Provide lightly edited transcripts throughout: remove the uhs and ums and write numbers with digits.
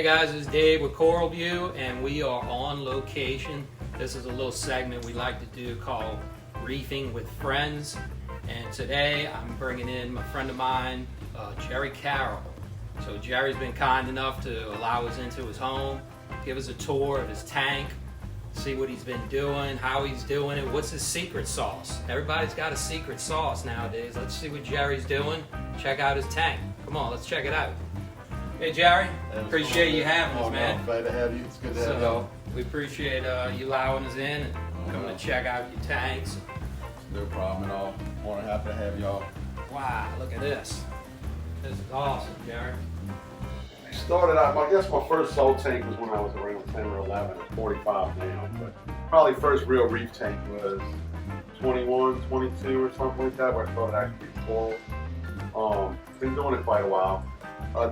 guys, it's Dave with CoralVue, and we are on location. This is a little segment we like to do called Reefing with Friends. And today I'm bringing in a friend of mine, Jerry Carroll. So Jerry's been kind enough to allow us into his home, give us a tour of his tank, see what he's been doing, how he's doing it, what's his secret sauce. Everybody's got a secret sauce nowadays. Let's see what Jerry's doing. Check out his tank. Come on, let's check it out. Hey Jerry, appreciate you having us, man. Glad to have you. It's good to have you. We appreciate you allowing us in and coming to check out your tanks. No problem at all. More than happy to have y'all. Wow, look at this. This is awesome, Jerry. Started out, I guess my first salt tank was when I was around 10 or 11. I'm 45 now, but probably first real reef tank was 21, 22 or something like that, where I started actually coral. Been doing it quite a while.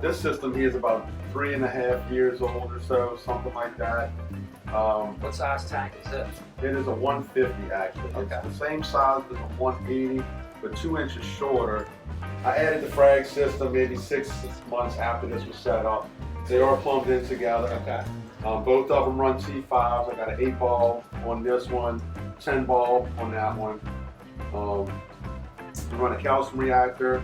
This system here is about 3.5 years old or so, something like that. What size tank is this? It is a 150 actually. Okay. It's the same size as a 180, but 2 inches shorter. I added the frag system maybe 6 months after this was set up. They are plumbed in together. Okay. Both of them run T5s. I got an 8 ball on this one, 10 ball on that one. We run a calcium reactor.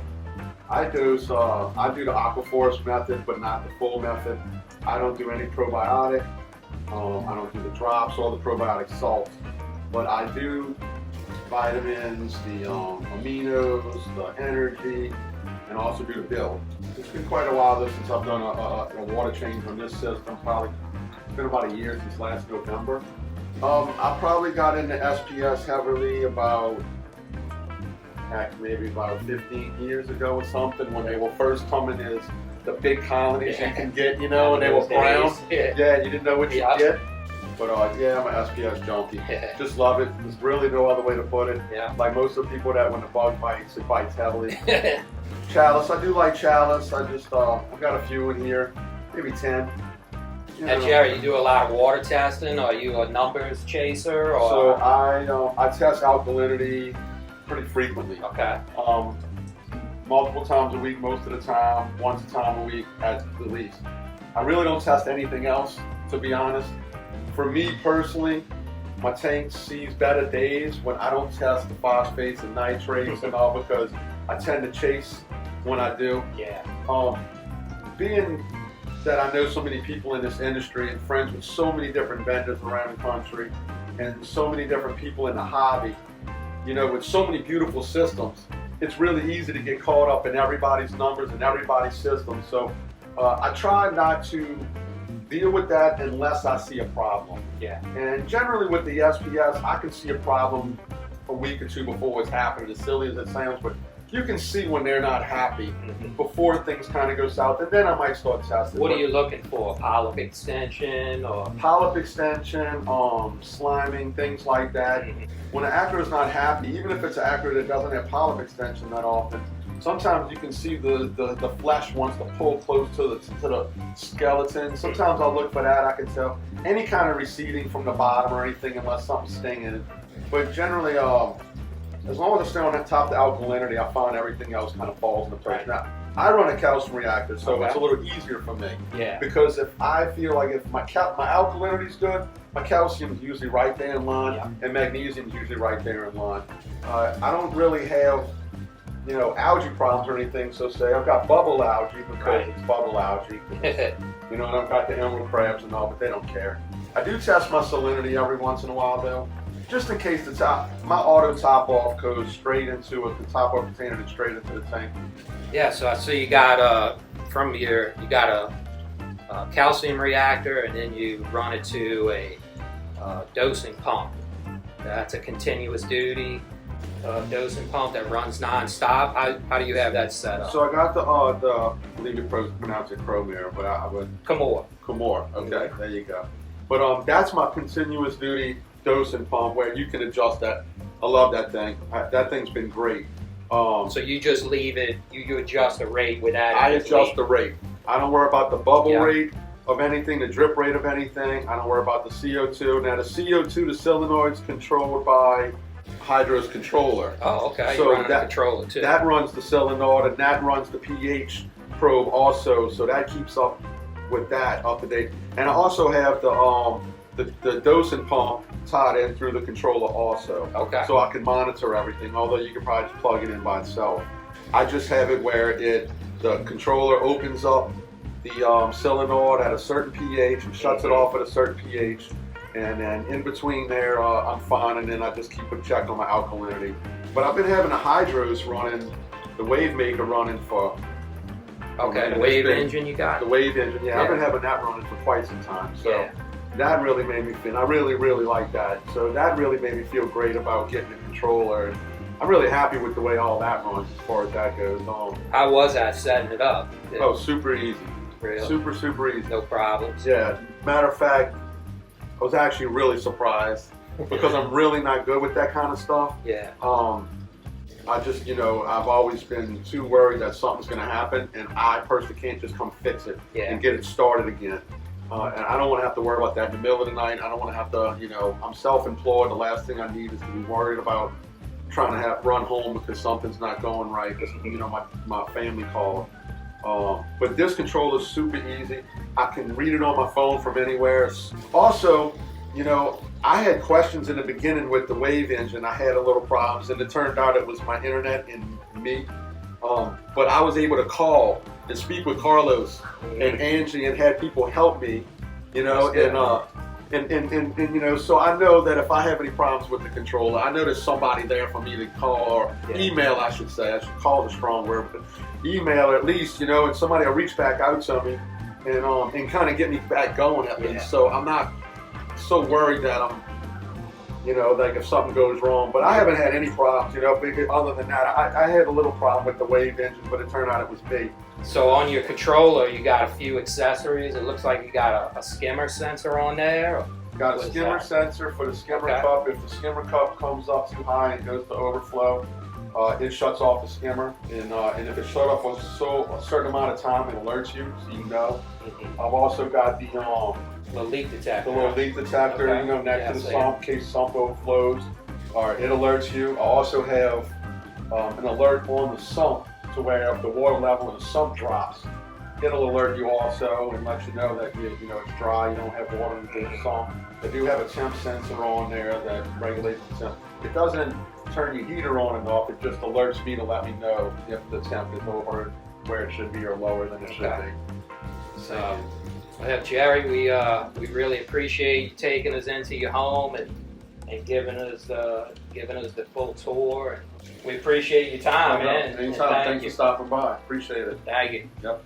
I do the aquaforce method, but not the full method. I don't do any probiotic. I don't do the drops or the probiotic salts, but I do vitamins, the aminos, the energy, and also do the build. It's been quite a while since I've done a water change on this system. Probably it's been about a year since last November. I probably got into SPS heavily maybe about 15 years ago or something, when they were first coming as the big colonies you can get, you know, and they were brown. Yeah, you didn't know what you get. But yeah, I'm an SPS junkie. Just love it. There's really no other way to put it. Yeah. Like most of the people that when the bug bites, it bites heavily. Chalice, I do like chalice. I just, I've got a few in here, maybe 10. Now Jerry, you do a lot of water testing. Are you a numbers chaser? Or? So I test alkalinity pretty frequently. Okay. Multiple times a week, most of the time, once a time a week at the least. I really don't test anything else, to be honest. For me personally, my tank sees better days when I don't test the phosphates and nitrates and all, because I tend to chase when I do. Yeah. Being that I know so many people in this industry and friends with so many different vendors around the country and so many different people in the hobby, you know, with so many beautiful systems, it's really easy to get caught up in everybody's numbers and everybody's systems. So I try not to deal with that unless I see a problem. Yeah. And generally with the SPS, I can see a problem a week or two before it's happening, as silly as it sounds, but you can see when they're not happy before things kind of go south, and then I might start testing. What are you looking for? Polyp extension or? Polyp extension, sliming, things like that. When an actor is not happy, even if it's an actor that doesn't have polyp extension that often, sometimes you can see the flesh wants to pull close to the skeleton. Sometimes I'll look for that. I can tell any kind of receding from the bottom or anything, unless something's stinging. But generally, as long as I stay on the top of the alkalinity, I find everything else kind of falls into place. Now, I run a calcium reactor, so it's a little easier for me. Yeah. Because if I feel like if my alkalinity is good, my calcium is usually right there in line, and magnesium is usually right there in line. I don't really have, you know, algae problems or anything. So say I've got bubble algae because it's bubble algae. You know, and I've got the emerald crabs and all, but they don't care. I do test my salinity every once in a while though, just in case the top, my auto top off goes straight into the top off container and straight into the tank. Yeah, so I see you got a calcium reactor, and then you run it to a dosing pump. That's a continuous duty dosing pump that runs non-stop. How do you have that set up? So I got I believe you pronounce it Cromere, but I would Comore. Okay, there you go. But that's my continuous duty dosing pump where you can adjust that. I love that thing. That thing's been great. So you just leave it, you adjust the rate with that? I adjust the rate. I don't worry about the bubble rate of anything, the drip rate of anything. I don't worry about the CO2. Now the CO2, the solenoid's controlled by Hydro's controller. Oh, okay. So you run a controller too. That runs the solenoid, and that runs the pH probe also. So that keeps up with that up to date. And I also have the dosing pump tied in through the controller also. Okay. So I can monitor everything, although you can probably just plug it in by itself. I just have it where the controller opens up the solenoid at a certain pH and shuts it off at a certain pH. And then in between there, I'm fine, and then I just keep a check on my alkalinity. But I've been having the hydros running, the wave maker running for... Okay, the wave engine you got? The wave engine, yeah. I've been having that running for quite some time. So yeah. That really made me feel, I really, really like that. So that really made me feel great about getting the controller. I'm really happy with the way all that runs as far as that goes. How was that setting it up? Oh, super easy. Really? Super, super easy. No problems? Yeah. Matter of fact, I was actually really surprised because I'm really not good with that kind of stuff. Yeah. I just, I've always been too worried that something's going to happen, and I personally can't just come fix it and get it started again. And I don't want to have to worry about that in the middle of the night. I don't want to have to, I'm self-employed. The last thing I need is to be worried about trying to run home because something's not going right because, my family called. But this controller is super easy. I can read it on my phone from anywhere. Also, I had questions in the beginning with the wave engine. I had a little problems, and it turned out it was my internet and me. But I was able to call and speak with Carlos and Angie and had people help me, so I know that if I have any problems with the controller, I know there's somebody there for me to call or email, I should say. I should call the strong word, but email at least, and somebody will reach back out to me and kind of get me back going at least. So I'm not so worried that I'm, like if something goes wrong. But I haven't had any problems, other than that. I had a little problem with the wave engine, but it turned out it was me. So on your controller, you got a few accessories. It looks like you got a skimmer sensor on there. Got a skimmer sensor for the skimmer cup. If the skimmer cup comes up too high and goes to overflow, it shuts off the skimmer. And if it's shut off for a certain amount of time, it alerts you, so you know. I've also got the leak detector. The little leak detector, next to the sump in case sump overflows. It alerts you. I also have an alert on the sump to where if the water level in the sump drops, it'll alert you also and let you know that it's dry, you don't have water in the sump. I do have a temp sensor on there that regulates the temp. It doesn't turn your heater on and off, it just alerts me to let me know if the temp is over where it should be or lower than it should be. So, Jerry, we really appreciate you taking us into your home and giving us the full tour. We appreciate your time, man. Anytime. Thanks for stopping by. Appreciate it. Thank you. Yep.